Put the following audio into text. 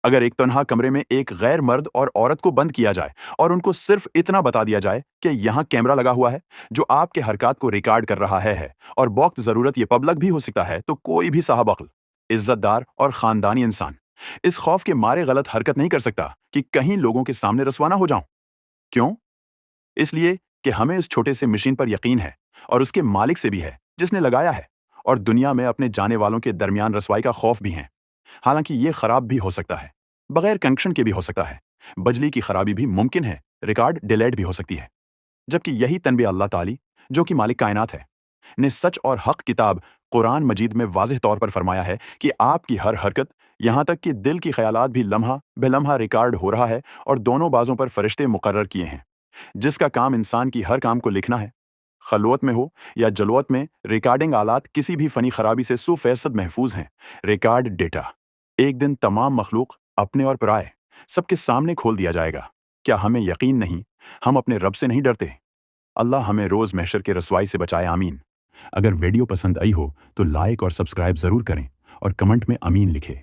अगर एक तन्हा कमरे में एक गैर मर्द और औरत को बंद किया जाए और उनको सिर्फ इतना बता दिया जाए कि यहाँ कैमरा लगा हुआ है जो आपके हरकत को रिकॉर्ड कर रहा है और वक्त ज़रूरत ये पब्लिक भी हो सकता है, तो कोई भी साहब अक्ल, इज्जतदार और ख़ानदानी इंसान इस खौफ के मारे गलत हरकत नहीं कर सकता कि कहीं लोगों के सामने रसवा ना हो जाऊं। क्यों? इसलिए कि हमें इस छोटे से मशीन पर यकीन है और उसके मालिक से भी है जिसने लगाया है, और दुनिया में अपने जाने वालों के दरमियान रसवाई का खौफ भी है। हालांकि ये खराब भी हो सकता है, बगैर कनेक्शन के भी हो सकता है, बिजली की खराबी भी मुमकिन है, रिकॉर्ड डिलेट भी हो सकती है। जबकि यही तनबी अल्लाह ताली, जो कि मालिक कायनात है, ने सच और हक किताब कुरान मजीद में वाज़ेह तौर पर फरमाया है कि आपकी हर हरकत, यहाँ तक कि दिल की ख्यालात भी लम्हा बेलम्हा रिकॉर्ड हो रहा है, और दोनों बाजों पर फरिश्ते मुकर्रर किए हैं जिसका काम इंसान की हर काम को लिखना है। खलवत में हो या जलवत में, रिकॉर्डिंग आलात किसी भी फनी खराबी से 100% महफूज हैं। रिकॉर्ड डेटा एक दिन तमाम मखलूक, अपने और पराए, सबके सामने खोल दिया जाएगा। क्या हमें यकीन नहीं? हम अपने रब से नहीं डरते? अल्लाह हमें रोज़ महशर के रसवाई से बचाए, आमीन। अगर वीडियो पसंद आई हो तो लाइक और सब्सक्राइब ज़रूर करें और कमेंट में आमीन लिखें।